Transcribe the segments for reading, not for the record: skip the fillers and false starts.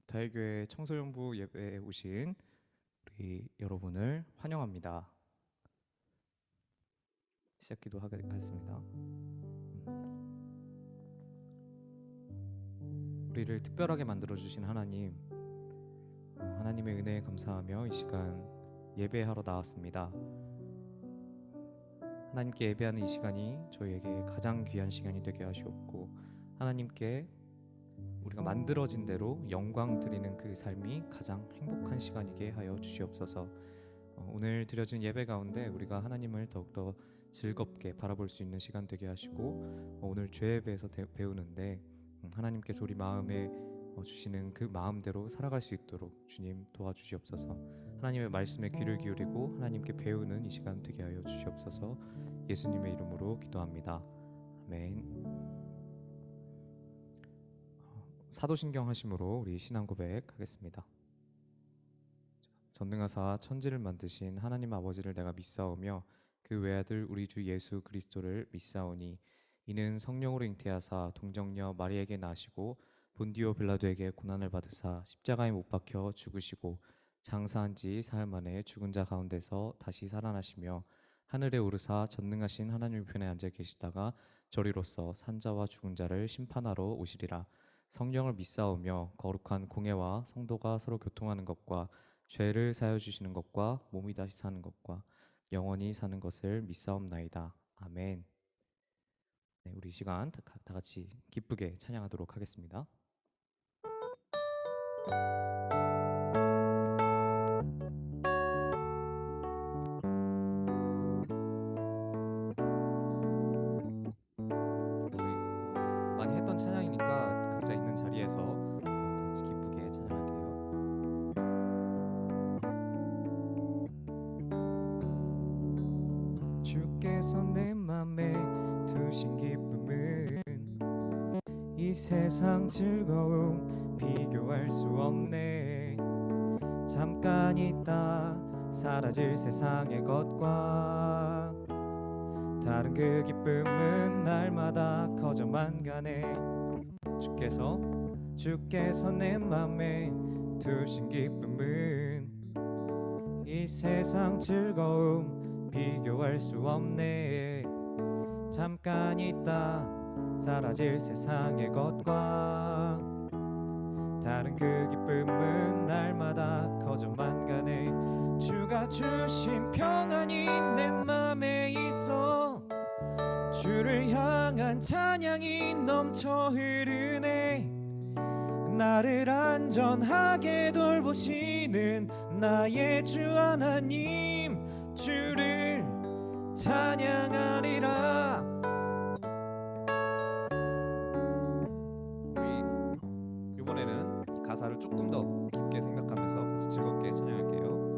다혜교회 청소년부 예배에 오신 우리 여러분을 환영합니다. 시작기도 하겠습니다. 우리를 특별하게 만들어주신 하나님, 하나님의 은혜에 감사하며 이 시간 예배하러 나왔습니다. 하나님께 예배하는 이 시간이 저희에게 가장 귀한 시간이 되게 하시옵고, 하나님께 우리가 만들어진 대로 영광 드리는 그 삶이 가장 행복한 시간이게 하여 주시옵소서. 오늘 드려진 예배 가운데 우리가 하나님을 더욱더 즐겁게 바라볼 수 있는 시간 되게 하시고, 오늘 죄배에서 배우는데 하나님께서 우리 마음에 주시는 그 마음대로 살아갈 수 있도록 주님 도와주시옵소서. 하나님의 말씀에 귀를 기울이고 하나님께 배우는 이 시간 되게 하여 주시옵소서. 예수님의 이름으로 기도합니다. 아멘. 사도신경 하심으로 우리 신앙 고백하겠습니다. 전능하사 천지를 만드신 하나님 아버지를 내가 믿사오며 그 외아들 우리 주 예수 그리스도를 믿사오니 이는 성령으로 잉태하사 동정녀 마리에게 나시고 본디오 빌라도에게 고난을 받으사 십자가에 못 박혀 죽으시고 장사한 지 사흘 만에 죽은 자 가운데서 다시 살아나시며 하늘에 오르사 전능하신 하나님 편에 앉아 계시다가 저리로서 산자와 죽은 자를 심판하러 오시리라. 성령을 믿사오며 거룩한 공회와 성도가 서로 교통하는 것과 죄를 사하여 주시는 것과 몸이 다시 사는 것과 영원히 사는 것을 믿사옵나이다. 아멘. 네, 우리 시간 다 같이 기쁘게 찬양하도록 하겠습니다. 많이 했던 찬양이니까 각자 있는 자리에서 다 같이 기쁘게 찬양할게요. 주께서 내 맘에 두신 기쁨은 이 세상 즐거움 비교할 수 없네. 잠깐 있다 사라질 세상의 것과 다른 그 기쁨은 날마다 커져만 가네. 주께서 내 맘에 두신 기쁨은 이 세상 즐거움 비교할 수 없네. 잠깐 있다 사라질 세상의 것과 다른 그 기쁨은 날마다 커져만 가네. 주가 주신 평안이 내 맘에 있어. 주를 향한 찬양이 넘쳐 흐르네. 나를 안전하게 돌보시는 나의 주 하나님, 주를 찬양하리라. 우리 이번에는 이 가사를 조금 더 깊게 생각하면서 같이 즐겁게 찬양할게요.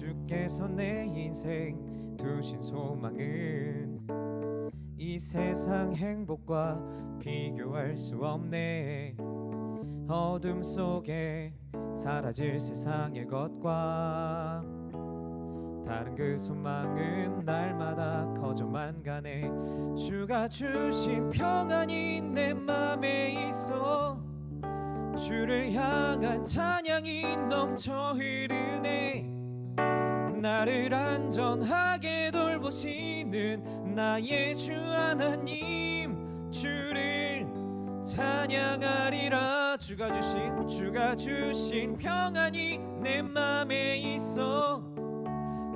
주께서 내 인생 두신 소망은 이 세상 행복과 비교할 수 없네. 어둠 속에 사라질 세상의 것과 다른 그 소망은 날마다 커져만 가네. 주가 주신 평안이 내 맘에 있어. 주를 향한 찬양이 넘쳐 흐르네. 나를 안전하게 돌보시는 나의 주 하나님, 주를 찬양하리라. 주가 주신 평안이 내 맘에 있어.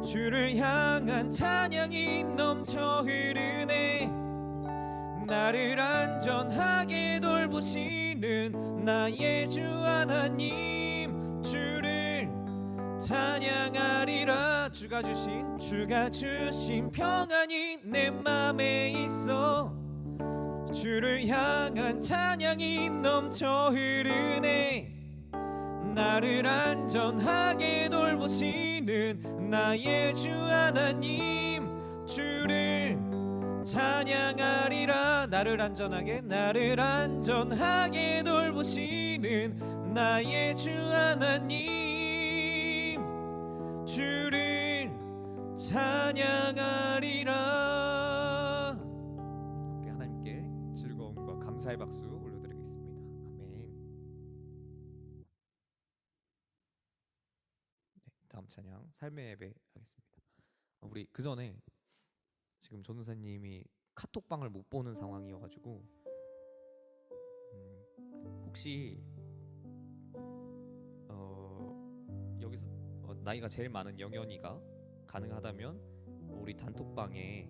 주를 향한 찬양이 넘쳐 흐르네. 나를 안전하게 돌보시는 나의 주 하나님, 주를 찬양하리라. 주가 주신 평안이 내 맘에 있어. 주를 향한 찬양이 넘쳐 흐르네. 나를 안전하게 돌보시는 나의 주 하나님, 주를 찬양하리라. 나를 안전하게 돌보시는 나의 주 하나님, 주를 찬양하리라. 우리 하나님께 즐거움과 감사의 박수 올려드리겠습니다. 아멘. 네, 다음 찬양 삶의 예배 하겠습니다. 우리 그 전에 지금 전우사님이 카톡방을 못 보는 상황이어가지고 혹시 여기서 나이가 제일 많은 영현이가 가능하다면 우리 단톡방에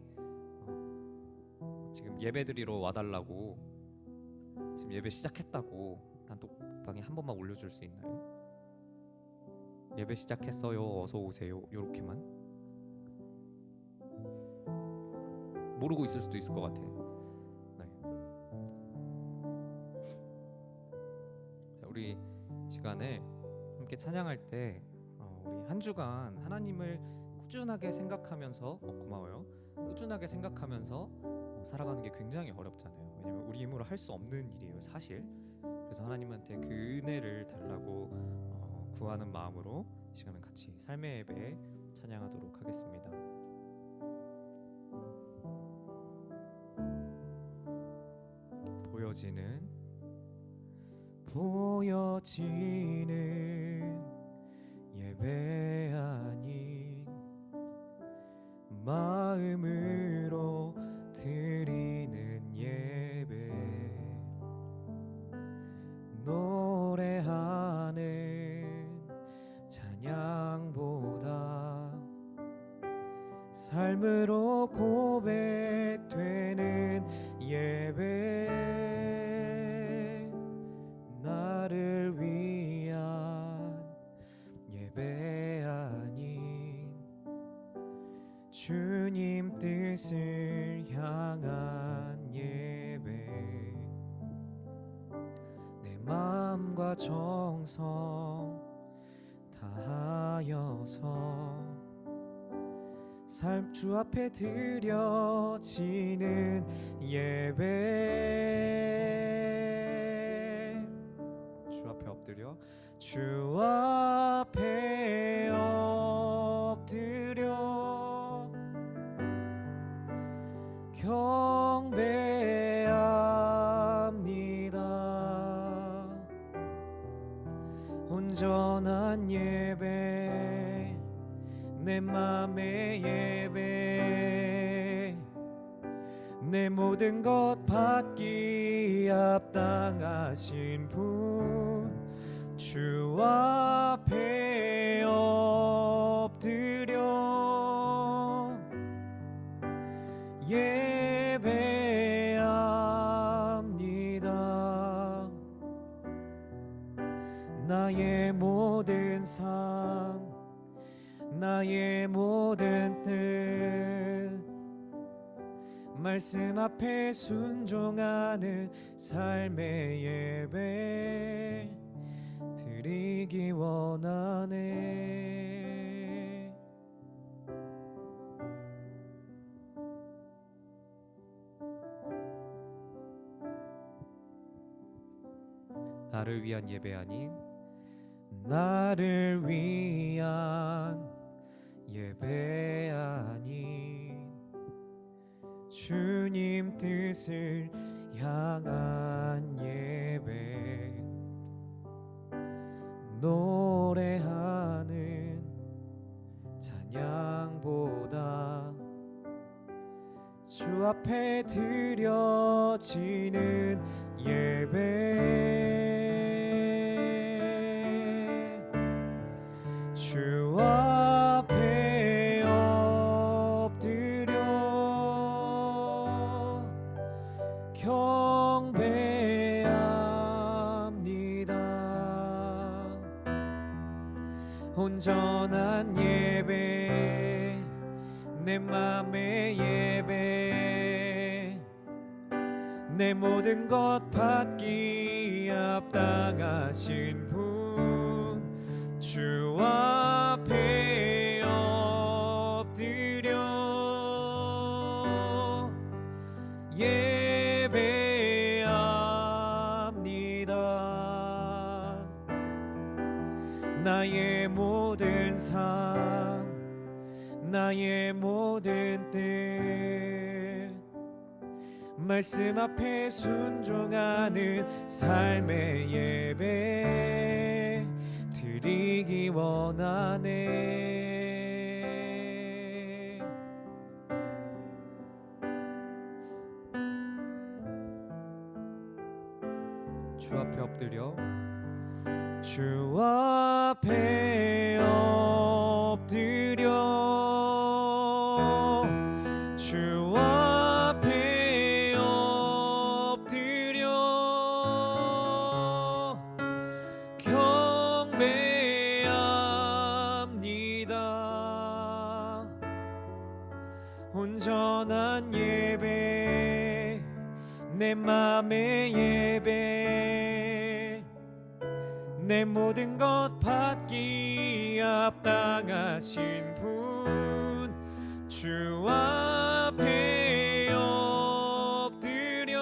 지금 예배 드리러 와달라고, 지금 예배 시작했다고 단톡방에 한 번만 올려줄 수 있나요? 예배 시작했어요, 어서 오세요, 요렇게만. 모르고 있을 수도 있을 것 같아요. 네. 자, 우리 시간에 함께 찬양할 때 우리 한 주간 하나님을 꾸준하게 생각하면서 고마워요. 꾸준하게 생각하면서 살아가는 게 굉장히 어렵잖아요. 왜냐면 우리 힘으로 할 수 없는 일이에요, 사실. 그래서 하나님한테 그 은혜를 달라고 구하는 마음으로 이 시간은 같이 삶의 예배 찬양하도록 하겠습니다. 보여지는 예배 아닌 마음으로 드리는 예배, 노래하는 찬양보다 삶으로 고백되는 예배, 나를 위한 예배 아닌 주님 뜻을 향한 예배, 내 마음과 정성 다하여서 삶 주 앞에 드려지는 예배, 주 앞에 엎드려, 주 앞에 엎드려 경배합니다. 온전한 예배, 내 맘의 예배, 내 모든 것 받기 합당하신 분, 주 앞에 엎드려 예배합니다. 나의 모든 삶, 나의 모든 뜻, 말씀 앞에 순종하는 삶의 예배 드리기 원하네. 나를 위한 예배 아닌, 나를 위한 예배 아닌 주님 뜻을 향한 예배, 노래하는 찬양보다 주 앞에 드려지는 예배, 주 앞에 엎드려 경배합니다. 온전한 예배, 내 맘의 예배, 내 모든 것 받기 합당하신 분, 주 앞에 엎드려 예배합니다. 나의 모든 삶, 나의 모든 뜻 말씀 앞에 순종하는 삶의 예배 드리기 원하네. 주 앞에 엎드려 주 앞에 엎드려 주 앞에 엎드려 경배합니다. 온전한 예배 내 맘의 예배 내 모든 것 받기 합당하신 분 주 앞에 엎드려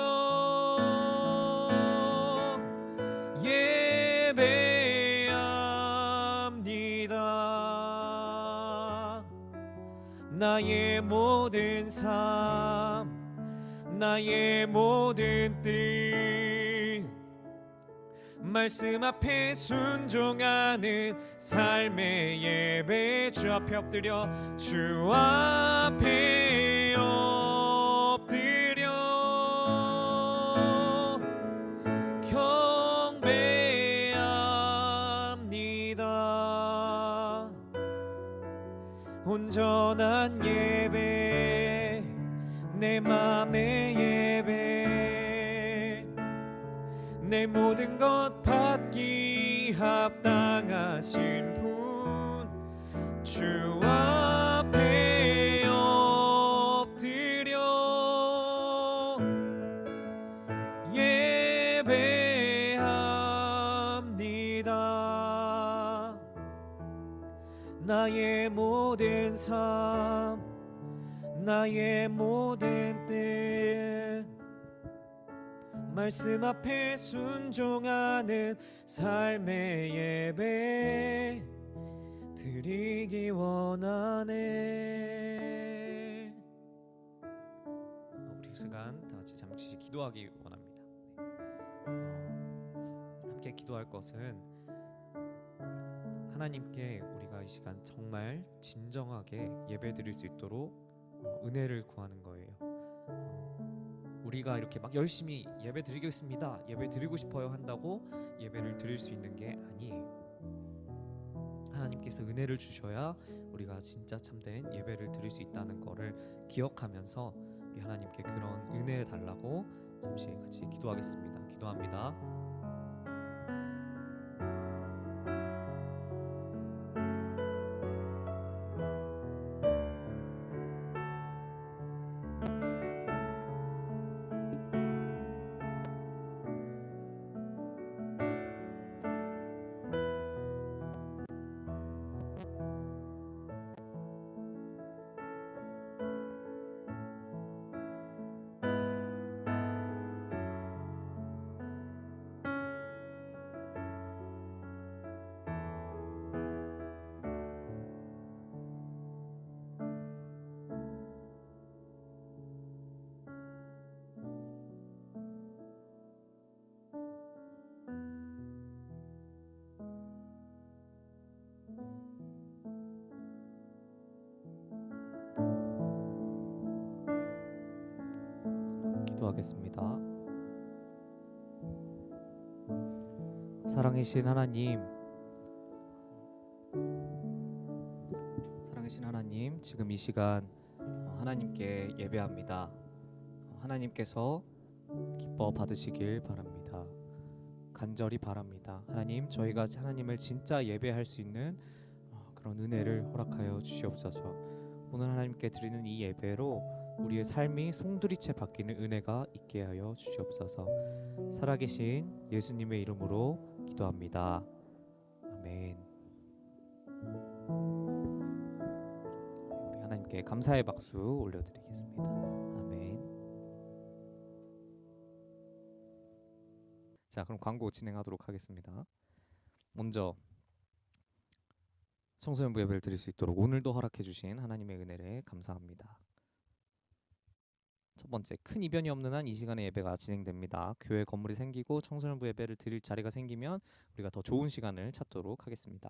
예배합니다. 나의 모든 삶 나의 모든 뜻 말씀 앞에 순종하는 삶의 예배 주 앞에 엎드려 주 앞에 엎드려 경배합니다. 온전한 예배 내 맘의 예배 내 모든 것 받기 합당하신 분 주 앞에 엎드려 예배합니다. 나의 모든 삶 나의 모든 뜻 말씀 앞에 순종하는 삶의 예배 드리기 원하네. 우리 시간 다 같이 잠시 기도하기 원합니다. 함께 기도할 것은 하나님께 우리가 이 시간 정말 진정하게 예배 드릴 수 있도록 은혜를 구하는 거예요. 우리가 이렇게 막 열심히 예배 드리겠습니다, 예배 드리고 싶어요 한다고 예배를 드릴 수 있는 게 아니에요. 하나님께서 은혜를 주셔야 우리가 진짜 참된 예배를 드릴 수 있다는 거를 기억하면서 우리 하나님께 그런 은혜 달라고 잠시 같이 기도하겠습니다. 기도합니다. 기도하겠습니다. 사랑이신 하나님, 지금 이 시간 하나님께 예배합니다. 하나님께서 기뻐 받으시길 바랍니다. 간절히 바랍니다. 하나님, 저희가 하나님을 진짜 예배할 수 있는 그런 은혜를 허락하여 주시옵소서. 오늘 하나님께 드리는 이 예배로 우리의 삶이 송두리째 바뀌는 은혜가 있게 하여 주시옵소서. 살아계신 예수님의 이름으로 기도합니다. 아멘. 우리 하나님께 감사의 박수 올려드리겠습니다. 아멘. 자, 그럼 광고 진행하도록 하겠습니다. 먼저 청소년부 예배를 드릴 수 있도록 오늘도 허락해 주신 하나님의 은혜를 감사합니다. 첫 번째, 큰 이변이 없는 한 이 시간에 예배가 진행됩니다. 교회 건물이 생기고 청소년부 예배를 드릴 자리가 생기면 우리가 더 좋은 시간을 찾도록 하겠습니다.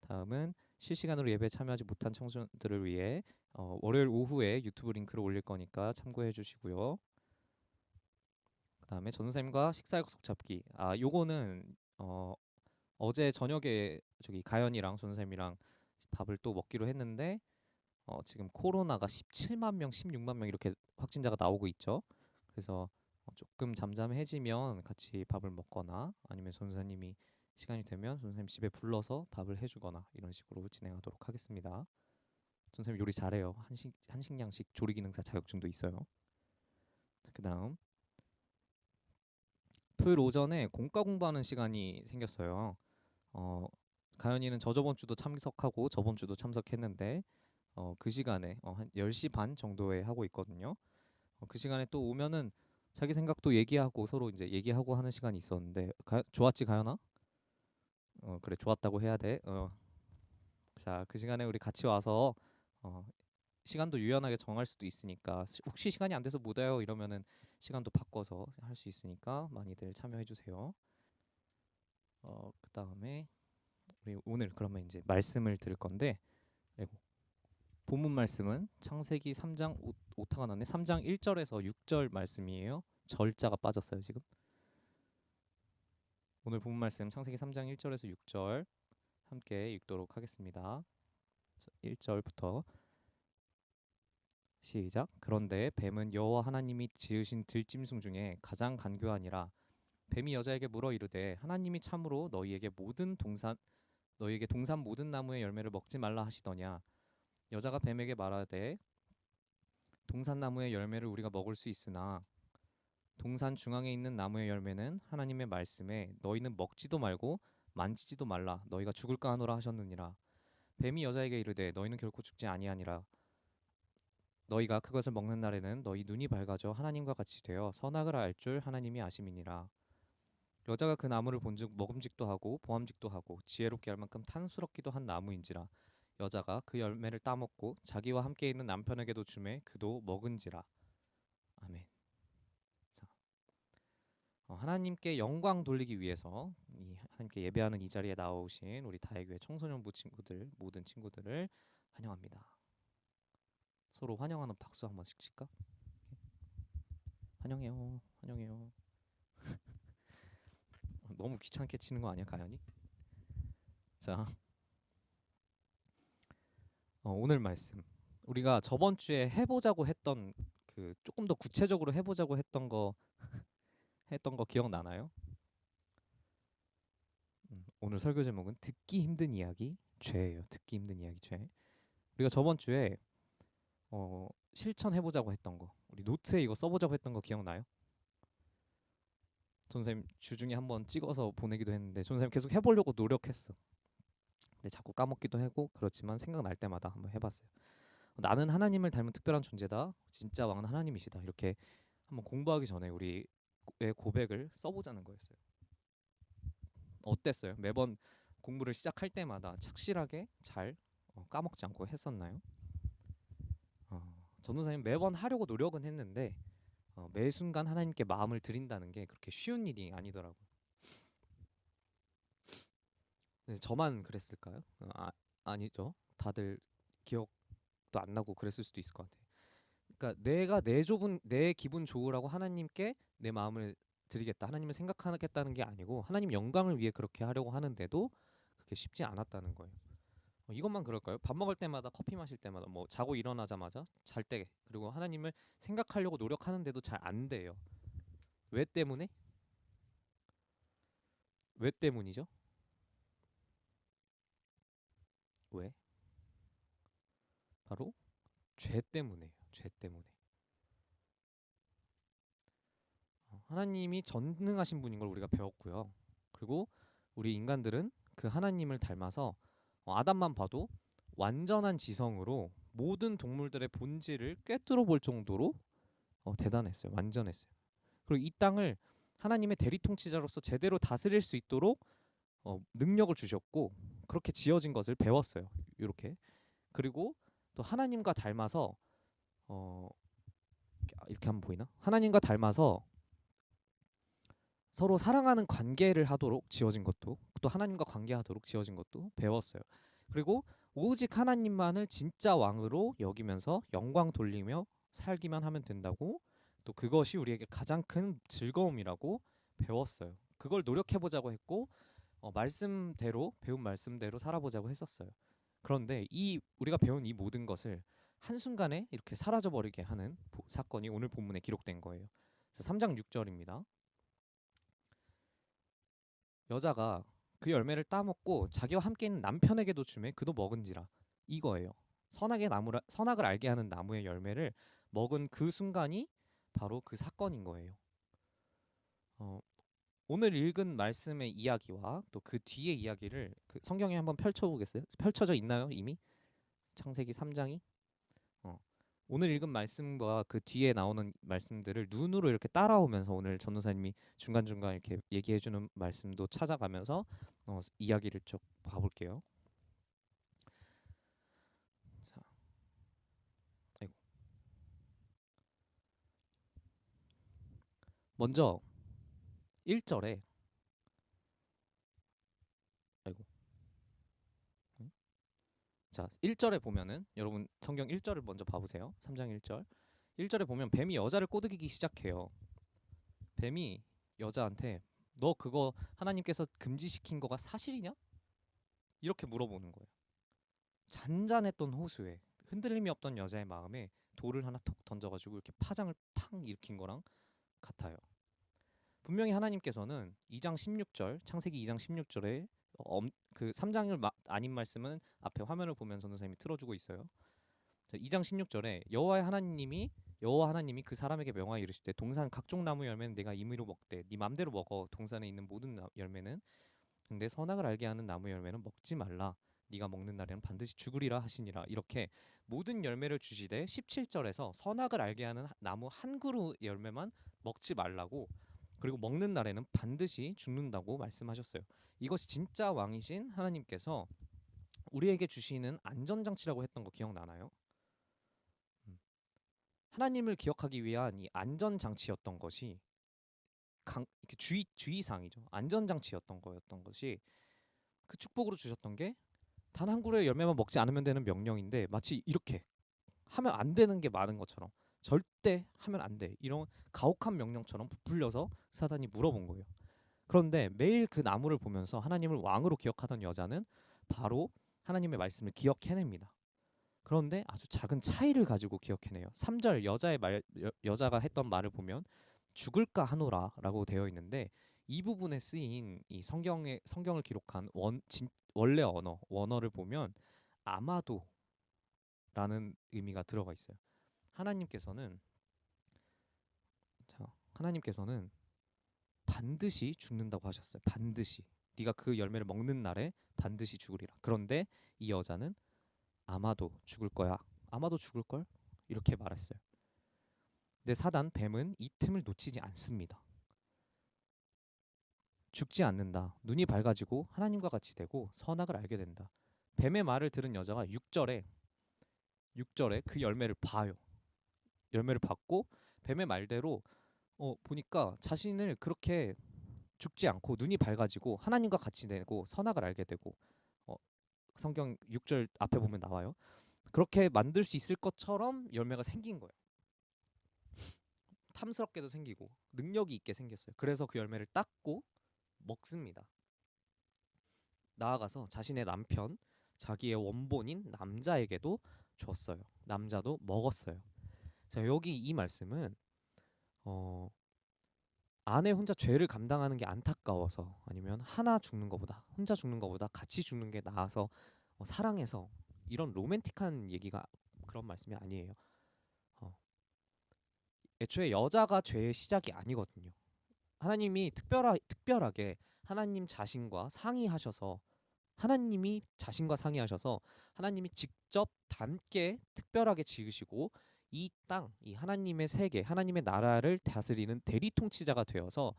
다음은 실시간으로 예배에 참여하지 못한 청소년들을 위해 월요일 오후에 유튜브 링크를 올릴 거니까 참고해 주시고요. 그다음에 전선생님과 식사 약속 잡기. 요거는 어제 저녁에 저기 가연이랑 전선생님이랑 밥을 또 먹기로 했는데 지금 코로나가 17만 명, 16만 명 이렇게 확진자가 나오고 있죠. 그래서 조금 잠잠해지면 같이 밥을 먹거나 아니면 전사님이 시간이 되면 전사님 집에 불러서 밥을 해주거나 이런 식으로 진행하도록 하겠습니다. 전사님 요리 잘해요. 한식 양식 조리 기능사 자격증도 있어요. 그다음 토요일 오전에 공과 공부하는 시간이 생겼어요. 가연이는 저번 주도 참석하고 저번 주도 참석했는데 그 시간에 한 10시 반 정도에 하고 있거든요. 그 시간에 또 오면은 자기 생각도 얘기하고 서로 이제 얘기하고 하는 시간이 있었는데 좋았지 가연아? 그래 좋았다고 해야 돼. 자, 그 시간에 우리 같이 와서 어, 시간도 유연하게 정할 수도 있으니까 혹시 시간이 안 돼서 못 와요 이러면은 시간도 바꿔서 할 수 있으니까 많이들 참여해 주세요. 그다음에 우리 오늘 그러면 이제 말씀을 들을 건데 아이고, 본문 말씀은 창세기 3장 오타가 나네. 3장 1절에서 6절 말씀이에요. 절자가 빠졌어요, 지금. 오늘 본문 말씀 창세기 3장 1절에서 6절 함께 읽도록 하겠습니다. 1절부터 시작. 그런데 뱀은 여호와 하나님이 지으신 들짐승 중에 가장 간교하니라. 뱀이 여자에게 물어 이르되 하나님이 참으로 너희에게 동산 모든 나무의 열매를 먹지 말라 하시더냐. 여자가 뱀에게 말하되 동산 나무의 열매를 우리가 먹을 수 있으나 동산 중앙에 있는 나무의 열매는 하나님의 말씀에 너희는 먹지도 말고 만지지도 말라 너희가 죽을까 하노라 하셨느니라. 뱀이 여자에게 이르되 너희는 결코 죽지 아니하니라. 너희가 그것을 먹는 날에는 너희 눈이 밝아져 하나님과 같이 되어 선악을 알 줄 하나님이 아심이니라. 여자가 그 나무를 본즉 먹음직도 하고 보암직도 하고 지혜롭게 할 만큼 탐스럽기도 한 나무인지라. 여자가 그 열매를 따먹고 자기와 함께 있는 남편에게도 주매 그도 먹은지라. 아멘. 자, 하나님께 영광 돌리기 위해서 이 하나님께 예배하는 이 자리에 나오신 우리 다혜교회 청소년부 친구들 모든 친구들을 환영합니다. 서로 환영하는 박수 한 번씩 칠까? 환영해요, 환영해요. 너무 귀찮게 치는 거 아니야, 가연이? 자, 오늘 말씀 우리가 저번 주에 해보자고 했던 그 조금 더 구체적으로 해보자고 했던 거 기억나나요? 오늘 설교 제목은 듣기 힘든 이야기 죄예요. 듣기 힘든 이야기 죄. 우리가 저번 주에 실천해보자고 했던 거 우리 노트에 이거 써보자고 했던 거 기억나요? 선생님 주중에 한번 찍어서 보내기도 했는데 선생님 계속 해보려고 노력했어. 근데 자꾸 까먹기도 하고 그렇지만 생각날 때마다 한번 해봤어요. 나는 하나님을 닮은 특별한 존재다. 진짜 왕은 하나님이시다. 이렇게 한번 공부하기 전에 우리의 고백을 써보자는 거였어요. 어땠어요? 매번 공부를 시작할 때마다 착실하게 잘 까먹지 않고 했었나요? 전도사님 매번 하려고 노력은 했는데 매 순간 하나님께 마음을 드린다는 게 그렇게 쉬운 일이 아니더라고요. 저만 그랬을까요? 아니죠. 다들 기억도 안 나고 그랬을 수도 있을 것 같아요. 그러니까 내가 내 기분 좋으라고 하나님께 내 마음을 드리겠다. 하나님을 생각하겠다는 게 아니고 하나님 영광을 위해 그렇게 하려고 하는데도 그게 쉽지 않았다는 거예요. 이것만 그럴까요? 밥 먹을 때마다 커피 마실 때마다 뭐 자고 일어나자마자 잘 때 그리고 하나님을 생각하려고 노력하는데도 잘 안 돼요. 왜 때문에? 왜 때문이죠? 왜? 바로 죄 때문에요. 죄 때문에. 하나님이 전능하신 분인 걸 우리가 배웠고요. 그리고 우리 인간들은 그 하나님을 닮아서 아담만 봐도 완전한 지성으로 모든 동물들의 본질을 꿰뚫어 볼 정도로 대단했어요. 완전했어요. 그리고 이 땅을 하나님의 대리 통치자로서 제대로 다스릴 수 있도록 능력을 주셨고 그렇게 지어진 것을 배웠어요. 이렇게. 그리고 또 하나님과 닮아서 어, 이렇게 하면 보이나? 하나님과 닮아서 서로 사랑하는 관계를 하도록 지어진 것도, 또 하나님과 관계하도록 지어진 것도 배웠어요. 그리고 오직 하나님만을 진짜 왕으로 여기면서 영광 돌리며 살기만 하면 된다고, 또 그것이 우리에게 가장 큰 즐거움이라고 배웠어요. 그걸 노력해 보자고 했고, 말씀대로, 배운 말씀대로 살아보자고 했었어요. 그런데 이 우리가 배운 이 모든 것을 한순간에 이렇게 사라져 버리게 하는 사건이 오늘 본문에 기록된 거예요. 3장 6절입니다. 여자가 그 열매를 따먹고 자기와 함께 있는 남편에게도 주매 그도 먹은지라. 이거예요. 선악을 알게 하는 나무의 열매를 먹은 그 순간이 바로 그 사건인 거예요. 오늘 읽은 말씀의 이야기와 또 그 뒤의 이야기를 그 성경에 한번 펼쳐보겠어요? 펼쳐져 있나요 이미? 창세기 3장이? 오늘 읽은 말씀과 그 뒤에 나오는 말씀들을 눈으로 이렇게 따라오면서 오늘 전도사님이 중간중간 이렇게 얘기해주는 말씀도 찾아가면서 이야기를 쭉 봐볼게요. 자, 아이고. 먼저 1절에 아이고. 자, 1절에 보면은 여러분 성경 1절을 먼저 봐보세요. 3장 1절. 1절에 보면 뱀이 여자를 꼬드기기 시작해요. 뱀이 여자한테 너 그거 하나님께서 금지시킨 거가 사실이냐? 이렇게 물어보는 거예요. 잔잔했던 호수에 흔들림이 없던 여자의 마음에 돌을 하나 톡 던져가지고 이렇게 파장을 팡 일으킨 거랑 같아요. 분명히 하나님께서는 2장 16절 창세기 2장 16절에 그 3장을 아닌 말씀은 앞에 화면을 보면 전도사님이 틀어주고 있어요. 자, 2장 16절에 여호와 하나님이 그 사람에게 명하여 이르시되 동산 각종 나무 열매는 내가 임의로 먹되 네 맘대로 먹어 동산에 있는 모든 열매는 근데 선악을 알게 하는 나무 열매는 먹지 말라 네가 먹는 날에는 반드시 죽으리라 하시니라. 이렇게 모든 열매를 주시되 17절에서 선악을 알게 하는 나무 한 그루 열매만 먹지 말라고, 그리고 먹는 날에는 반드시 죽는다고 말씀하셨어요. 이것이 진짜 왕이신 하나님께서 우리에게 주시는 안전장치라고 했던 거 기억나나요? 하나님을 기억하기 위한 이 안전장치였던 것이 이렇게 주의사항이죠. 안전장치였던 것이 그 축복으로 주셨던 게 단 한 그루의 열매만 먹지 않으면 되는 명령인데 마치 이렇게 하면 안 되는 게 많은 것처럼 절대 하면 안 돼 이런 가혹한 명령처럼 부풀려서 사단이 물어본 거예요. 그런데 매일 그 나무를 보면서 하나님을 왕으로 기억하던 여자는 바로 하나님의 말씀을 기억해냅니다. 그런데 아주 작은 차이를 가지고 기억해내요. 3절 여자가 했던 말을 보면 죽을까 하노라라고 되어 있는데 이 부분에 쓰인 이 성경을 기록한 원래 원어를 보면 아마도라는 의미가 들어가 있어요. 하나님께서는 반드시 죽는다고 하셨어요. 반드시. 네가 그 열매를 먹는 날에 반드시 죽으리라. 그런데 이 여자는 아마도 죽을 거야. 아마도 죽을 걸? 이렇게 말했어요. 근데 뱀은 이 틈을 놓치지 않습니다. 죽지 않는다. 눈이 밝아지고 하나님과 같이 되고 선악을 알게 된다. 뱀의 말을 들은 여자가 6절에 그 열매를 봐요. 열매를 받고 뱀의 말대로 보니까 자신을 그렇게 죽지 않고 눈이 밝아지고 하나님과 같이 되고 선악을 알게 되고 성경 6절 앞에 보면 나와요. 그렇게 만들 수 있을 것처럼 열매가 생긴 거예요. 탐스럽게도 생기고 능력이 있게 생겼어요. 그래서 그 열매를 땄고 먹습니다. 나아가서 자신의 남편, 자기의 원본인 남자에게도 줬어요. 남자도 먹었어요. 자, 여기 이 말씀은 아내 혼자 죄를 감당하는 게 안타까워서 아니면 혼자 죽는 것보다 같이 죽는 게 나아서 사랑해서 이런 로맨틱한 얘기가 그런 말씀이 아니에요. 애초에 여자가 죄의 시작이 아니거든요. 하나님이 특별하게 하나님이 자신과 상의하셔서 하나님이 직접 닮게 특별하게 지으시고 이 땅, 이 하나님의 세계, 하나님의 나라를 다스리는 대리 통치자가 되어서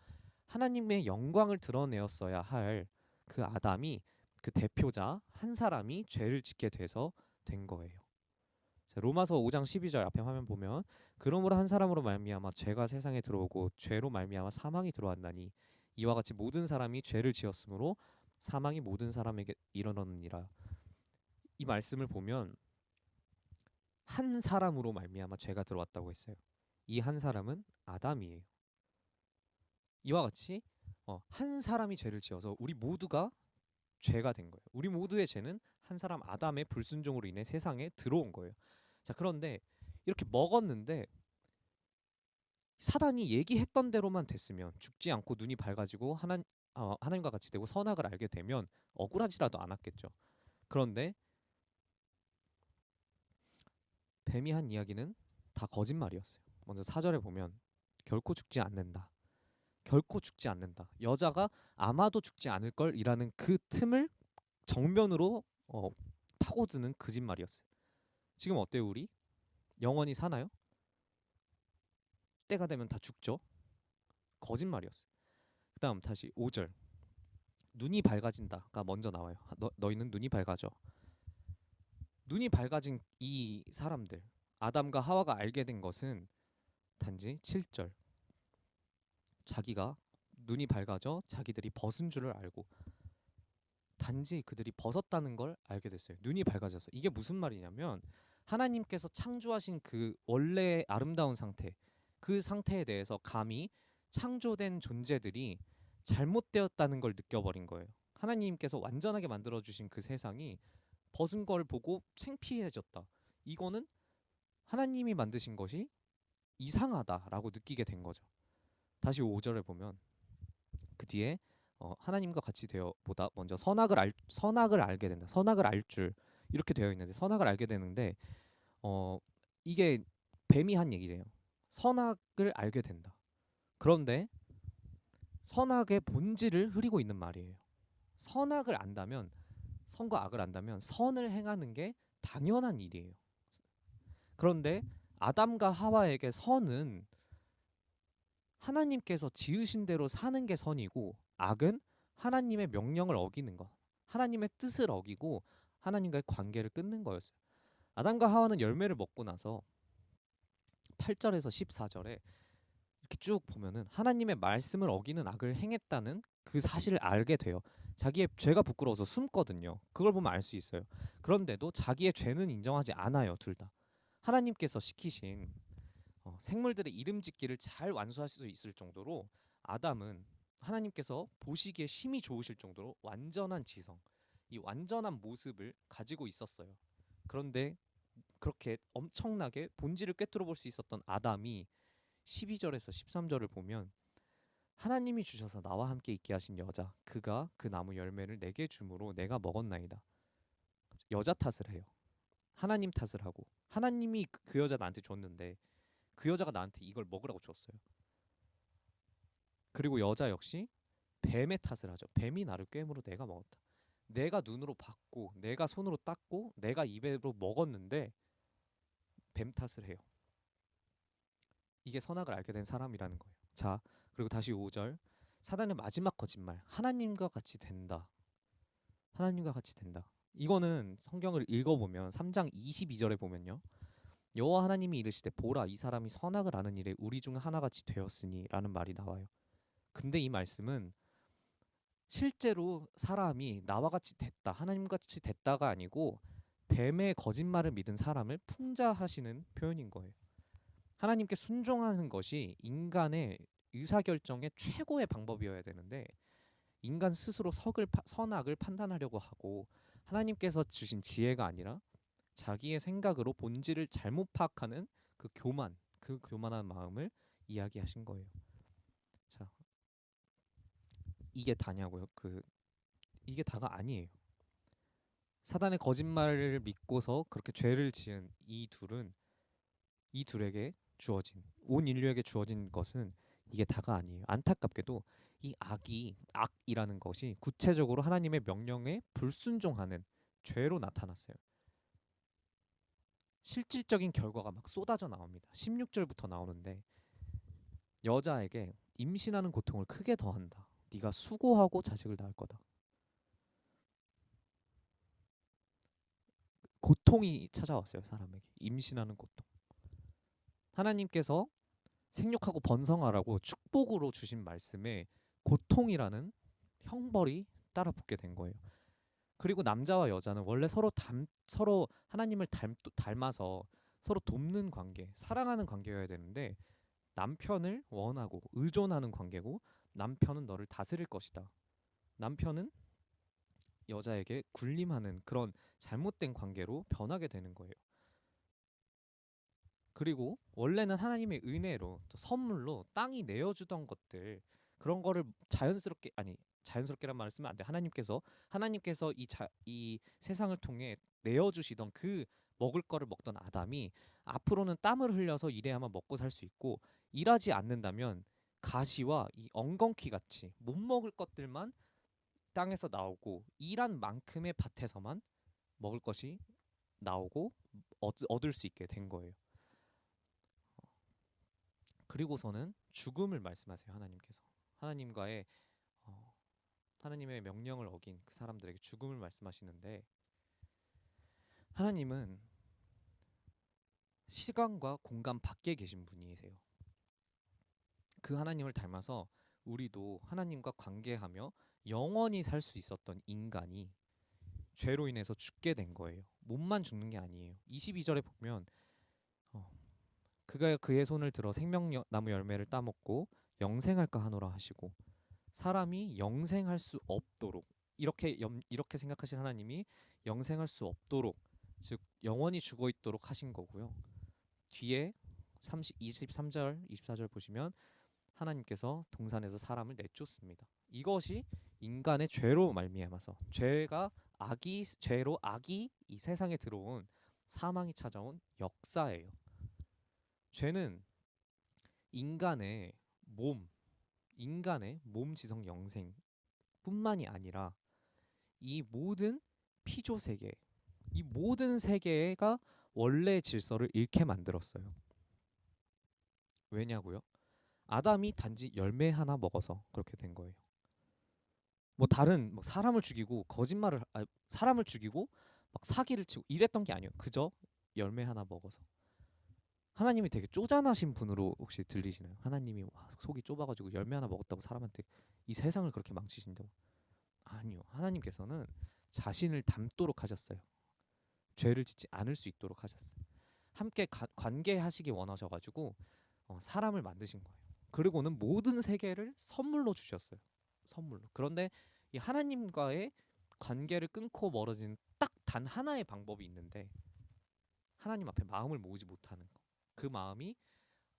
하나님의 영광을 드러내었어야 할 그 아담이 그 대표자 한 사람이 죄를 짓게 돼서 된 거예요. 자, 로마서 5장 12절 앞에 화면 보면 그러므로 한 사람으로 말미암아 죄가 세상에 들어오고 죄로 말미암아 사망이 들어왔나니 이와 같이 모든 사람이 죄를 지었으므로 사망이 모든 사람에게 이르렀느니라. 이 말씀을 보면 한 사람으로 말미암아 죄가 들어왔다고 했어요. 이 한 사람은 아담이에요. 이와 같이 한 사람이 죄를 지어서 우리 모두가 죄가 된 거예요. 우리 모두의 죄는 한 사람 아담의 불순종으로 인해 세상에 들어온 거예요. 자, 그런데 이렇게 먹었는데 사단이 얘기했던 대로만 됐으면 죽지 않고 눈이 밝아지고 하나님과 같이 되고 선악을 알게 되면 억울하지라도 않았겠죠. 그런데 뱀이 한 이야기는 다 거짓말이었어요. 먼저 4절에 보면 결코 죽지 않는다. 결코 죽지 않는다. 여자가 아마도 죽지 않을 걸이라는 그 틈을 정면으로 파고드는 거짓말이었어요. 지금 어때요, 우리? 영원히 사나요? 때가 되면 다 죽죠. 거짓말이었어요. 그다음 다시 5절. 눈이 밝아진다가 먼저 나와요. 너희는 눈이 밝아져. 눈이 밝아진 이 사람들, 아담과 하와가 알게 된 것은 단지 7절. 자기가 눈이 밝아져 자기들이 벗은 줄을 알고 단지 그들이 벗었다는 걸 알게 됐어요. 눈이 밝아져서. 이게 무슨 말이냐면 하나님께서 창조하신 그 원래 아름다운 상태, 그 상태에 대해서 감히 창조된 존재들이 잘못되었다는 걸 느껴버린 거예요. 하나님께서 완전하게 만들어주신 그 세상이 벗은 걸 보고 창피해졌다. 이거는 하나님이 만드신 것이 이상하다라고 느끼게 된 거죠. 다시 5절에 보면 그 뒤에 하나님과 같이 되어 보다 먼저 선악을 알게 된다. 선악을 알 줄 이렇게 되어 있는데 선악을 알게 되는데 이게 뱀이 한 얘기예요. 선악을 알게 된다. 그런데 선악의 본질을 흐리고 있는 말이에요. 선악을 안다면 선과 악을 안다면 선을 행하는 게 당연한 일이에요. 그런데 아담과 하와에게 선은 하나님께서 지으신 대로 사는 게 선이고 악은 하나님의 명령을 어기는 것, 하나님의 뜻을 어기고 하나님과의 관계를 끊는 거였어요. 아담과 하와는 열매를 먹고 나서 8절에서 14절에 이렇게 쭉 보면은 하나님의 말씀을 어기는 악을 행했다는 그 사실을 알게 돼요. 자기의 죄가 부끄러워서 숨거든요. 그걸 보면 알 수 있어요. 그런데도 자기의 죄는 인정하지 않아요, 둘 다. 하나님께서 시키신 생물들의 이름 짓기를 잘 완수할 수 있을 정도로 아담은 하나님께서 보시기에 심히 좋으실 정도로 완전한 지성, 이 완전한 모습을 가지고 있었어요. 그런데 그렇게 엄청나게 본질을 꿰뚫어 볼 수 있었던 아담이 12절에서 13절을 보면 하나님이 주셔서 나와 함께 있게 하신 여자 그가 그 나무 열매를 내게 주므로 내가 먹었나이다. 여자 탓을 해요. 하나님 탓을 하고 하나님이 그 여자 나한테 줬는데 그 여자가 나한테 이걸 먹으라고 줬어요. 그리고 여자 역시 뱀의 탓을 하죠. 뱀이 나를 꿰므로 내가 먹었다. 내가 눈으로 봤고 내가 손으로 땄고 내가 입으로 먹었는데 뱀 탓을 해요. 이게 선악을 알게 된 사람이라는 거예요. 자, 그리고 다시 5절. 사단의 마지막 거짓말. 하나님과 같이 된다. 하나님과 같이 된다. 이거는 성경을 읽어보면 3장 22절에 보면요. 여호와 하나님이 이르시되 보라 이 사람이 선악을 아는 일에 우리 중 하나같이 되었으니 라는 말이 나와요. 근데 이 말씀은 실제로 사람이 나와 같이 됐다, 하나님과 같이 됐다가 아니고 뱀의 거짓말을 믿은 사람을 풍자하시는 표현인 거예요. 하나님께 순종하는 것이 인간의 의사결정의 최고의 방법이어야 되는데 인간 스스로 선악을 판단하려고 하고 하나님께서 주신 지혜가 아니라 자기의 생각으로 본질을 잘못 파악하는 그 교만한 마음을 이야기하신 거예요. 자, 이게 다냐고요? 이게 다가 아니에요. 사단의 거짓말을 믿고서 그렇게 죄를 지은 이 둘에게 주어진 온 인류에게 주어진 것은 이게 다가 아니에요. 안타깝게도 이 악이라는 것이 구체적으로 하나님의 명령에 불순종하는 죄로 나타났어요. 실질적인 결과가 막 쏟아져 나옵니다. 16절부터 나오는데 여자에게 임신하는 고통을 크게 더한다. 네가 수고하고 자식을 낳을 거다. 고통이 찾아왔어요. 사람에게 임신하는 고통. 하나님께서 생육하고 번성하라고 축복으로 주신 말씀에 고통이라는 형벌이 따라붙게 된 거예요. 그리고 남자와 여자는 원래 서로 하나님을 닮아서 서로 돕는 관계, 사랑하는 관계여야 되는데 남편을 원하고 의존하는 관계고 남편은 너를 다스릴 것이다. 남편은 여자에게 군림하는 그런 잘못된 관계로 변하게 되는 거예요. 그리고 원래는 하나님의 은혜로 또 선물로 땅이 내어주던 것들 그런 거를 자연스럽게 아니 자연스럽게란 말을 쓰면 안 돼. 하나님께서 이 세상을 통해 내어주시던 그 먹을 거를 먹던 아담이 앞으로는 땀을 흘려서 일해야만 먹고 살 수 있고 일하지 않는다면 가시와 이 엉겅퀴 같이 못 먹을 것들만 땅에서 나오고 일한 만큼의 밭에서만 먹을 것이 나오고 얻을 수 있게 된 거예요. 그리고서는 죽음을 말씀하세요. 하나님께서 하나님과의 어, 하나님의 명령을 어긴 그 사람들에게 죽음을 말씀하시는데 하나님은 시간과 공간 밖에 계신 분이세요. 그 하나님을 닮아서 우리도 하나님과 관계하며 영원히 살 수 있었던 인간이 죄로 인해서 죽게 된 거예요. 몸만 죽는 게 아니에요. 22절에 보면 어, 그가 그의 손을 들어 생명나무 열매를 따먹고 영생할까 하노라 하시고 사람이 영생할 수 없도록 이렇게 생각하신 하나님이 영생할 수 없도록 즉 영원히 죽어 있도록 하신 거고요. 뒤에 23절, 24절 보시면 하나님께서 동산에서 사람을 내쫓습니다. 이것이 인간의 죄로 말미암아서 죄로 악이 이 세상에 들어온 사망이 찾아온 역사예요. 죄는 인간의 몸, 인간의 몸 지성 영생뿐만이 아니라 이 모든 피조 세계, 이 모든 세계가 원래 질서를 잃게 만들었어요. 왜냐고요? 아담이 단지 열매 하나 먹어서 그렇게 된 거예요. 뭐 다른 사람을 죽이고 사람을 죽이고 막 사기를 치고 이랬던 게 아니에요. 그저 열매 하나 먹어서. 하나님이 되게 쪼잔하신 분으로 혹시 들리시나요? 하나님이 속이 좁아가지고 열매 하나 먹었다고 사람한테 이 세상을 그렇게 망치신다고? 아니요. 하나님께서는 자신을 닮도록 하셨어요. 죄를 짓지 않을 수 있도록 하셨어요. 함께 관계하시기 원하셔가지고 사람을 만드신 거예요. 그리고는 모든 세계를 선물로 주셨어요. 선물로. 그런데 이 하나님과의 관계를 끊고 멀어지는 딱 단 하나의 방법이 있는데 하나님 앞에 마음을 모으지 못하는 거. 그 마음이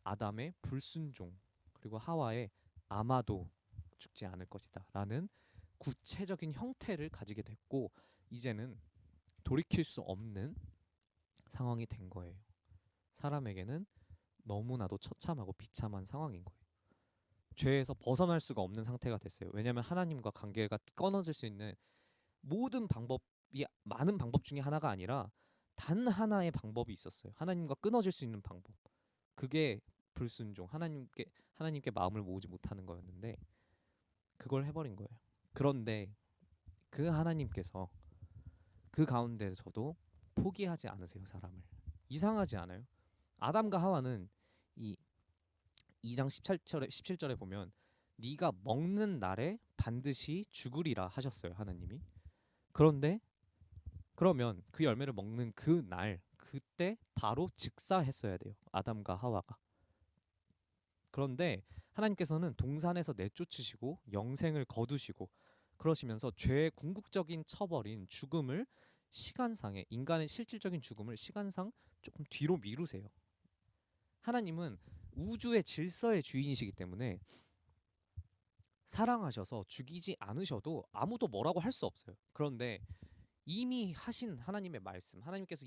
아담의 불순종 그리고 하와의 아마도 죽지 않을 것이다 라는 구체적인 형태를 가지게 됐고 이제는 돌이킬 수 없는 상황이 된 거예요. 사람에게는 너무나도 처참하고 비참한 상황인 거예요. 죄에서 벗어날 수가 없는 상태가 됐어요. 왜냐하면 하나님과 관계가 끊어질 수 있는 모든 방법이 많은 방법 중에 하나가 아니라 단 하나의 방법이 있었어요. 하나님과 끊어질 수 있는 방법. 그게 불순종, 하나님께 마음을 모으지 못하는 거였는데 그걸 해버린 거예요. 그런데 그 하나님께서 그 가운데서도 포기하지 않으세요, 사람을. 이상하지 않아요? 아담과 하와는 이 2장 17절에 보면 네가 먹는 날에 반드시 죽으리라 하셨어요, 하나님이. 그런데 그러면 그 열매를 먹는 그 날, 그때 바로 즉사했어야 돼요, 아담과 하와가. 그런데 하나님께서는 동산에서 내쫓으시고 영생을 거두시고 그러시면서 죄의 궁극적인 처벌인 죽음을 시간상에 인간의 실질적인 죽음을 시간상 조금 뒤로 미루세요. 하나님은 우주의 질서의 주인이시기 때문에 사랑하셔서 죽이지 않으셔도 아무도 뭐라고 할 수 없어요. 그런데 이미 하신 하나님의 말씀, 하나님께서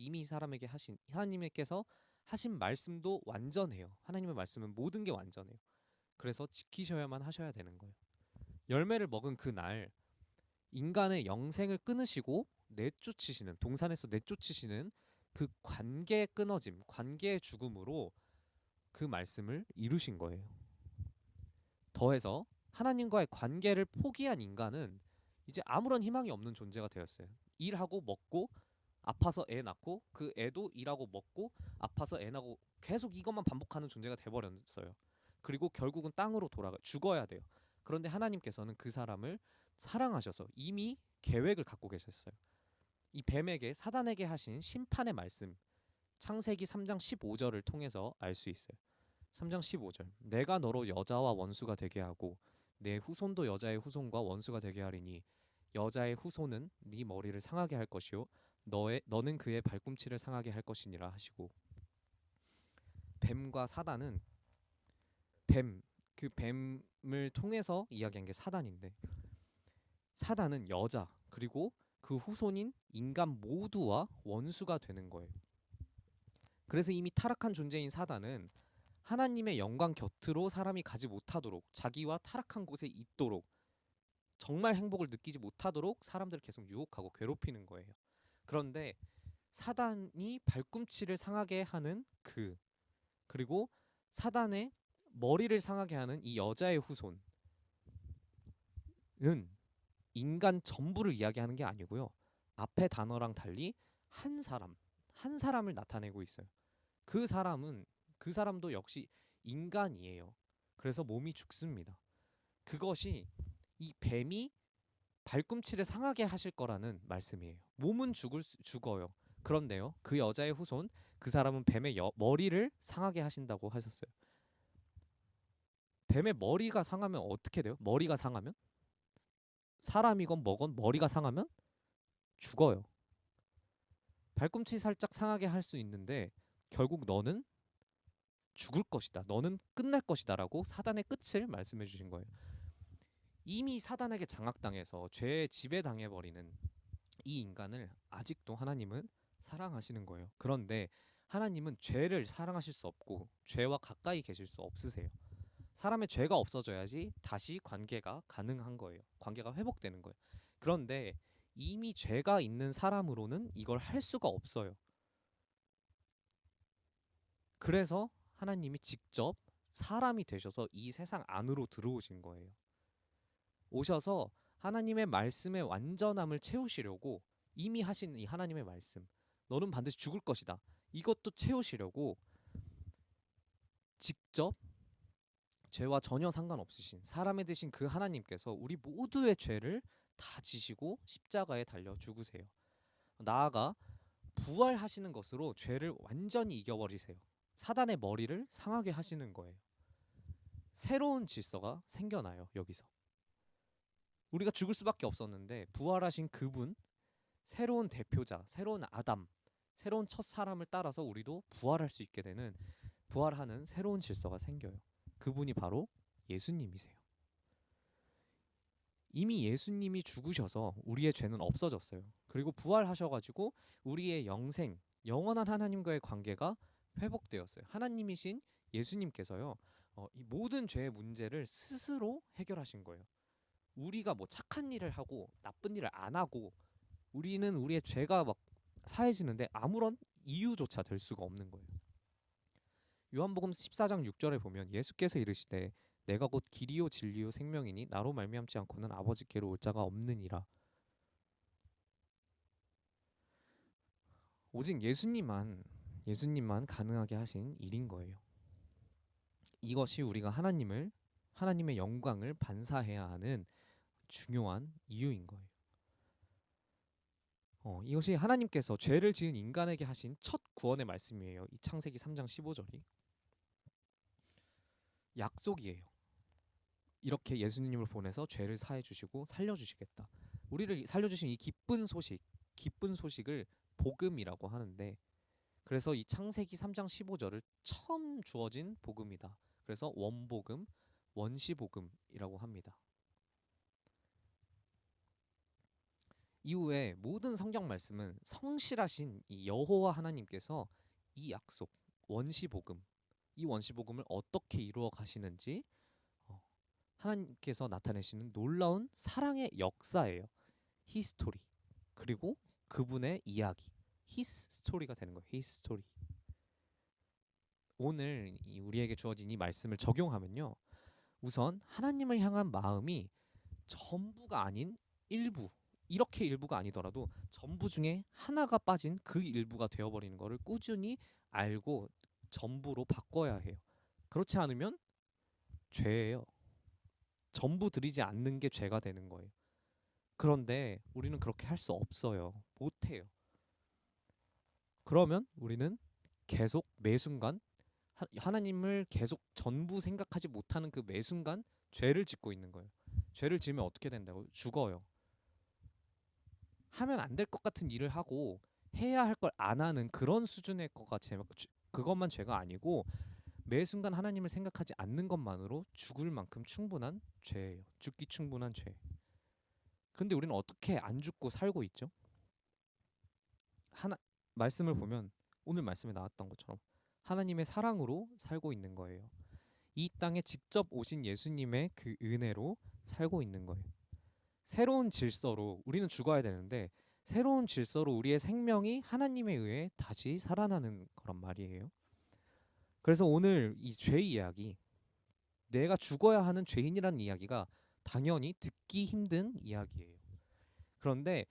하신 말씀도 완전해요. 하나님의 말씀은 모든 게 완전해요. 그래서 지키셔야만 하셔야 되는 거예요. 열매를 먹은 그날 인간의 영생을 끊으시고 동산에서 내쫓으시는 그 관계의 끊어짐, 관계의 죽음으로 그 말씀을 이루신 거예요. 더해서 하나님과의 관계를 포기한 인간은 이제 아무런 희망이 없는 존재가 되었어요. 일하고 먹고 아파서 애 낳고 그 애도 일하고 먹고 아파서 애 낳고 계속 이것만 반복하는 존재가 돼버렸어요. 그리고 결국은 땅으로 돌아가 죽어야 돼요. 그런데 하나님께서는 그 사람을 사랑하셔서 이미 계획을 갖고 계셨어요. 이 뱀에게 사단에게 하신 심판의 말씀 창세기 3장 15절을 통해서 알 수 있어요. 3장 15절 내가 너로 여자와 원수가 되게 하고 내 후손도 여자의 후손과 원수가 되게 하리니 여자의 후손은 네 머리를 상하게 할 것이요 너는 그의 발꿈치를 상하게 할 것이니라 하시고 뱀과 사단은 그 뱀을 통해서 이야기한 게 사단인데 사단은 여자 그리고 그 후손인 인간 모두와 원수가 되는 거예요. 그래서 이미 타락한 존재인 사단은 하나님의 영광 곁으로 사람이 가지 못하도록 자기와 타락한 곳에 있도록 정말 행복을 느끼지 못하도록 사람들을 계속 유혹하고 괴롭히는 거예요. 그런데 사단이 발꿈치를 상하게 하는 그리고 사단의 머리를 상하게 하는 이 여자의 후손은 인간 전부를 이야기하는 게 아니고요. 앞에 단어랑 달리 한 사람을 나타내고 있어요. 그 사람도 역시 인간이에요. 그래서 몸이 죽습니다. 그것이 이 뱀이 발꿈치를 상하게 하실 거라는 말씀이에요. 몸은 죽어요. 그런데요, 그 여자의 후손, 그 사람은 뱀의 머리를 상하게 하신다고 하셨어요. 뱀의 머리가 상하면 어떻게 돼요? 머리가 상하면 사람이건 뭐건 머리가 상하면 죽어요. 발꿈치 살짝 상하게 할 수 있는데 결국 너는 죽을 것이다. 너는 끝날 것이다라고 사단의 끝을 말씀해 주신 거예요. 이미 사단에게 장악당해서 죄에 지배당해 버리는 이 인간을 아직도 하나님은 사랑하시는 거예요. 그런데 하나님은 죄를 사랑하실 수 없고 죄와 가까이 계실 수 없으세요. 사람의 죄가 없어져야지 다시 관계가 가능한 거예요. 관계가 회복되는 거예요. 그런데 이미 죄가 있는 사람으로는 이걸 할 수가 없어요. 그래서 하나님이 직접 사람이 되셔서 이 세상 안으로 들어오신 거예요. 오셔서 하나님의 말씀의 완전함을 채우시려고 이미 하신 이 하나님의 말씀, 너는 반드시 죽을 것이다. 이것도 채우시려고 직접 죄와 전혀 상관없으신 사람의 되신 그 하나님께서 우리 모두의 죄를 다 지시고 십자가에 달려 죽으세요. 나아가 부활하시는 것으로 죄를 완전히 이겨버리세요. 사단의 머리를 상하게 하시는 거예요. 새로운 질서가 생겨나요. 여기서 우리가 죽을 수밖에 없었는데 부활하신 그분, 새로운 대표자, 새로운 아담, 새로운 첫 사람을 따라서 우리도 부활할 수 있게 되는 부활하는 새로운 질서가 생겨요. 그분이 바로 예수님이세요. 이미 예수님이 죽으셔서 우리의 죄는 없어졌어요. 그리고 부활하셔가지고 우리의 영생, 영원한 하나님과의 관계가 회복되었어요. 하나님이신 예수님께서요, 이 모든 죄의 문제를 스스로 해결하신 거예요. 우리가 뭐 착한 일을 하고 나쁜 일을 안 하고 우리는 우리의 죄가 막 사해지는데 아무런 이유조차 될 수가 없는 거예요. 요한복음 14장 6절에 보면 예수께서 이르시되 내가 곧 길이요 진리요 생명이니 나로 말미암지 않고는 아버지께로 올 자가 없느니라. 오직 예수님만 가능하게 하신 일인 거예요. 이것이 우리가 하나님의 영광을 반사해야 하는 중요한 이유인 거예요. 이것이 하나님께서 죄를 지은 인간에게 하신 첫 구원의 말씀이에요. 이 창세기 3장 15절이 약속이에요. 이렇게 예수님을 보내서 죄를 사해 주시고 살려 주시겠다. 우리를 살려 주신 이 기쁜 소식을 복음이라고 하는데 그래서 이 창세기 3장 15절을 처음 주어진 복음이다. 그래서 원복음, 원시복음이라고 합니다. 이후에 모든 성경 말씀은 성실하신 이 여호와 하나님께서 이 약속, 원시복음, 이 원시복음을 어떻게 이루어 가시는지 하나님께서 나타내시는 놀라운 사랑의 역사예요. 히스토리. 그리고 그분의 이야기. 히스 스토리가 되는 거예요. 히스 스토리. 오늘 우리에게 주어진 이 말씀을 적용하면요. 우선 하나님을 향한 마음이 전부가 아닌 이렇게 일부가 아니더라도 전부 중에 하나가 빠진 그 일부가 되어버리는 거를 꾸준히 알고 전부로 바꿔야 해요. 그렇지 않으면 죄예요. 전부 드리지 않는 게 죄가 되는 거예요. 그런데 우리는 그렇게 할 수 없어요. 못해요. 그러면 우리는 계속 매 순간 하나님을 계속 전부 생각하지 못하는 그 매 순간 죄를 짓고 있는 거예요. 죄를 지으면 어떻게 된다고? 죽어요. 하면 안 될 것 같은 일을 하고 해야 할 걸 안 하는 그런 수준의 거가 그것만 죄가 아니고 매 순간 하나님을 생각하지 않는 것만으로 죽을 만큼 충분한 죄예요. 죽기 충분한 죄. 근데 우리는 어떻게 안 죽고 살고 있죠? 하나 말씀을 보면 오늘 말씀에 나왔던 것처럼 하나님의 사랑으로 살고 있는 거예요. 이 땅에 직접 오신 예수님의 그 은혜로 살고 있는 거예요. 새로운 질서로 우리는 죽어야 되는데 새로운 질서로 우리의 생명이 하나님에 의해 다시 살아나는 거란 말이에요. 그래서 오늘 이 죄 이야기, 내가 죽어야 하는 죄인이라는 이야기가 당연히 듣기 힘든 이야기예요. 그런데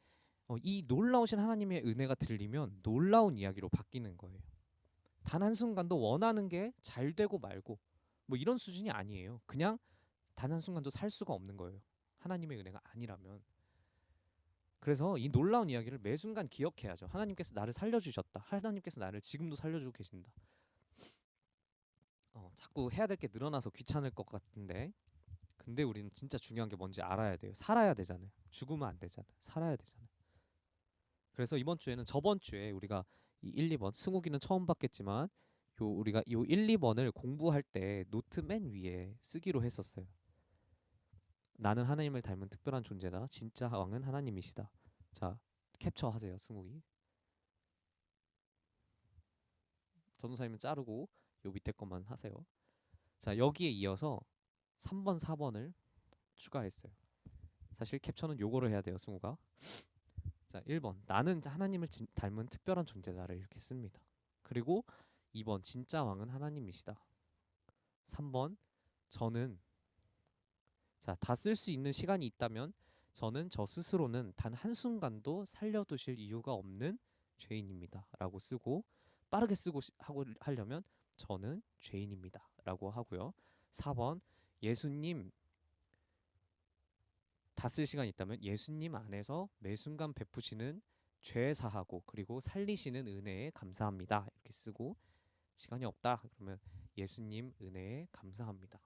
이 놀라우신 하나님의 은혜가 들리면 놀라운 이야기로 바뀌는 거예요. 단 한순간도 원하는 게 잘 되고 말고 뭐 이런 수준이 아니에요. 그냥 단 한순간도 살 수가 없는 거예요. 하나님의 은혜가 아니라면. 그래서 이 놀라운 이야기를 매 순간 기억해야죠. 하나님께서 나를 살려주셨다. 하나님께서 나를 지금도 살려주고 계신다. 자꾸 해야 될 게 늘어나서 귀찮을 것 같은데 근데 우리는 진짜 중요한 게 뭔지 알아야 돼요. 살아야 되잖아요. 죽으면 안 되잖아요. 살아야 되잖아요. 그래서 이번 주에는 저번 주에 우리가 이 1, 2번 승욱이는 처음 봤겠지만 우리가 요 1, 2번을 공부할 때 노트 맨 위에 쓰기로 했었어요. 나는 하나님을 닮은 특별한 존재다. 진짜 왕은 하나님이시다. 자, 캡처하세요, 승욱이. 전도사님은 자르고 요 밑에 것만 하세요. 자, 여기에 이어서 3번, 4번을 추가했어요. 사실 캡처는 요거를 해야 돼요, 승우가. 자, 1번. 나는 하나님을 닮은 특별한 존재다를 이렇게 씁니다. 그리고 2번. 진짜 왕은 하나님이시다. 3번. 저는 다 쓸 수 있는 시간이 있다면 저는 저 스스로는 단 한순간도 살려두실 이유가 없는 죄인입니다. 라고 쓰고 빠르게 쓰고 하려면 저는 죄인입니다. 라고 하고요. 4번. 예수님 다 쓸 시간이 있다면 예수님 안에서 매 순간 베푸시는 죄 사하고 그리고 살리시는 은혜에 감사합니다. 이렇게 쓰고 시간이 없다. 그러면 예수님 은혜에 감사합니다.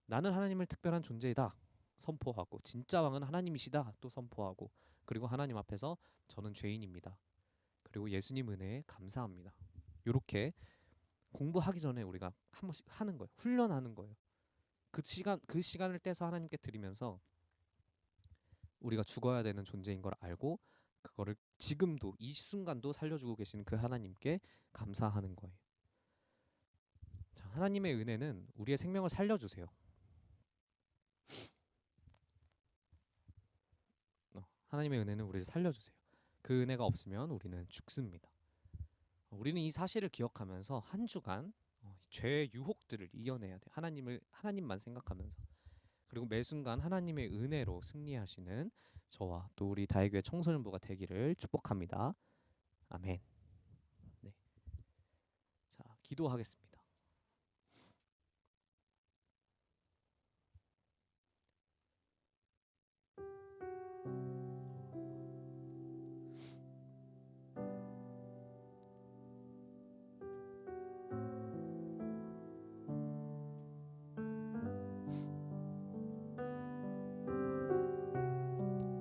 나는 하나님을 특별한 존재이다. 선포하고 진짜 왕은 하나님이시다. 또 선포하고 그리고 하나님 앞에서 저는 죄인입니다. 그리고 예수님 은혜에 감사합니다. 이렇게 공부하기 전에 우리가 한 번씩 하는 거예요. 훈련하는 거예요. 그 시간을 떼서 하나님께 드리면서 우리가 죽어야 되는 존재인 걸 알고 그거를 지금도 이 순간도 살려주고 계시는 그 하나님께 감사하는 거예요. 자, 하나님의 은혜는 우리의 생명을 살려주세요. 하나님의 은혜는 우리를 살려주세요. 그 은혜가 없으면 우리는 죽습니다. 우리는 이 사실을 기억하면서 한 주간 죄의 유혹들을 이겨내야 돼요. 하나님만 생각하면서. 그리고 매 순간 하나님의 은혜로 승리하시는 저와 또 우리 다혜교회 청소년부가 되기를 축복합니다. 아멘. 네. 자, 기도하겠습니다.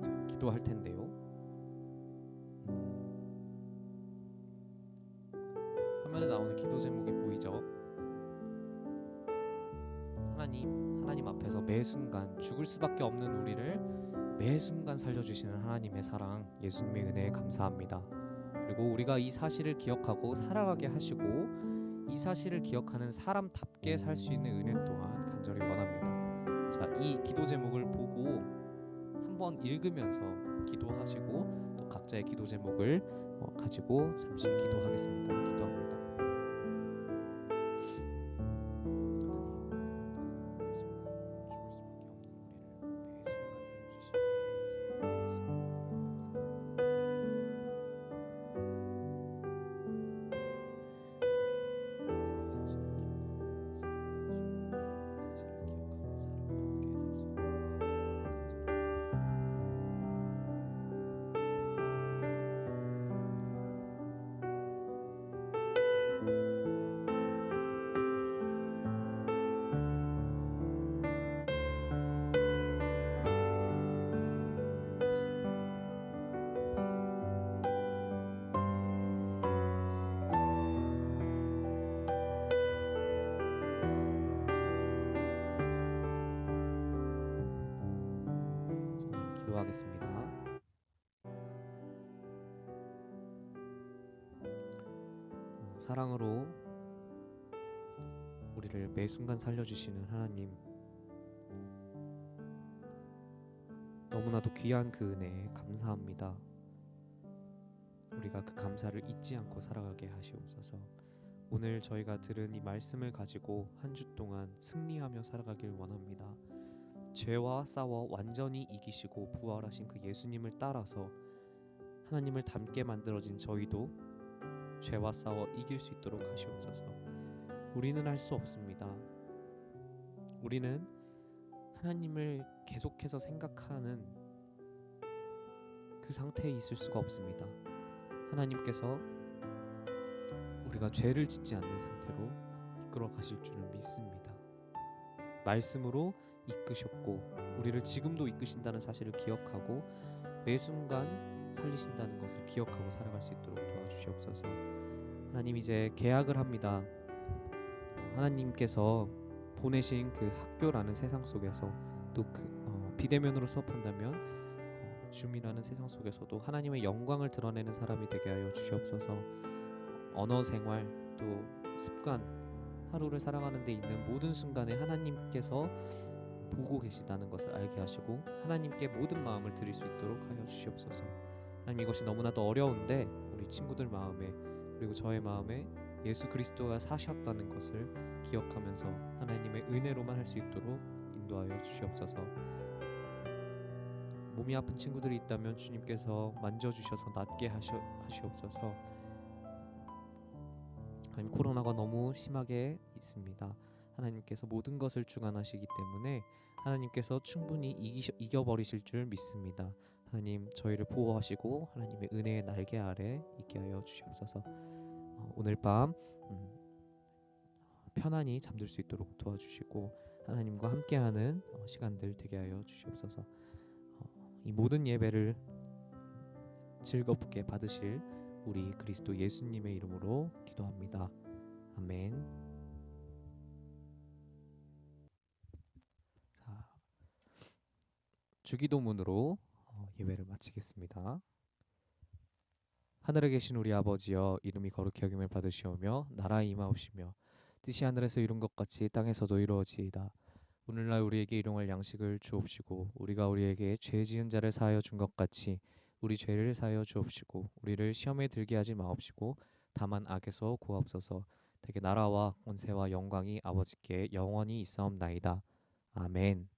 자, 기도할 텐데요. 화면에 나오는 기도 제목이 보이죠? 하나님 앞에서 매 순간 죽을 수밖에 없는 우리를 매 순간 살려주시는 하나님의 사랑, 예수님의 은혜에 감사합니다. 그리고 우리가 이 사실을 기억하고 살아가게 하시고 이 사실을 기억하는 사람답게 살 수 있는 은혜 또한 간절히 원합니다. 자, 이 기도 제목을 보고 한번 읽으면서 기도하시고 또 각자의 기도 제목을 가지고 잠시 기도하겠습니다. 기도합니다. 기도하겠습니다. 사랑으로 우리를 매 순간 살려주시는 하나님, 너무나도 귀한 그 은혜에 감사합니다. 우리가 그 감사를 잊지 않고 살아가게 하시옵소서. 오늘 저희가 들은 이 말씀을 가지고 한 주 동안 승리하며 살아가길 원합니다. 죄와 싸워 완전히 이기시고 부활하신 그 예수님을 따라서 하나님을 닮게 만들어진 저희도 죄와 싸워 이길 수 있도록 하시옵소서. 우리는 할 수 없습니다. 우리는 하나님을 계속해서 생각하는 그 상태에 있을 수가 없습니다. 하나님께서 우리가 죄를 짓지 않는 상태로 이끌어 가실 줄을 믿습니다. 말씀으로 이끄셨고 우리를 지금도 이끄신다는 사실을 기억하고 매 순간 살리신다는 것을 기억하고 살아갈 수 있도록 도와주시옵소서. 하나님, 이제 계약을 합니다. 하나님께서 보내신 그 학교라는 세상 속에서 또 비대면으로 수업한다면 줌이라는 세상 속에서도 하나님의 영광을 드러내는 사람이 되게 하여 주시옵소서. 언어 생활 또 습관, 하루를 살아가는 데 있는 모든 순간에 하나님께서 보고 계시다는 것을 알게 하시고 하나님께 모든 마음을 드릴 수 있도록 하여 주시옵소서. 하나님, 이것이 너무나도 어려운데 우리 친구들 마음에 그리고 저의 마음에 예수 그리스도가 사셨다는 것을 기억하면서 하나님의 은혜로만 할 수 있도록 인도하여 주시옵소서. 몸이 아픈 친구들이 있다면 주님께서 만져주셔서 낫게 하시옵소서. 하나님, 코로나가 너무 심하게 있습니다. 하나님께서 모든 것을 주관하시기 때문에 하나님께서 충분히 이겨버리실 줄 믿습니다. 하나님, 저희를 보호하시고 하나님의 은혜의 날개 아래 있게 하여 주시옵소서. 오늘 밤 편안히 잠들 수 있도록 도와주시고 하나님과 함께하는 시간들 되게 하여 주시옵소서. 이 모든 예배를 즐겁게 받으실 우리 그리스도 예수님의 이름으로 기도합니다. 아멘. 자, 주기도문으로 예배를 마치겠습니다. 하늘에 계신 우리 아버지여, 이름이 거룩히 여김을 받으시오며 나라의 임하옵시며 뜻이 하늘에서 이룬 것 같이 땅에서도 이루어지이다. 오늘날 우리에게 일용할 양식을 주옵시고 우리가 우리에게 죄 지은 자를 사하여 준 것 같이 우리 죄를 사하여 주옵시고 우리를 시험에 들게 하지 마옵시고 다만 악에서 구하옵소서. 대개 나라와 권세와 영광이 아버지께 영원히 있사옵나이다. 아멘.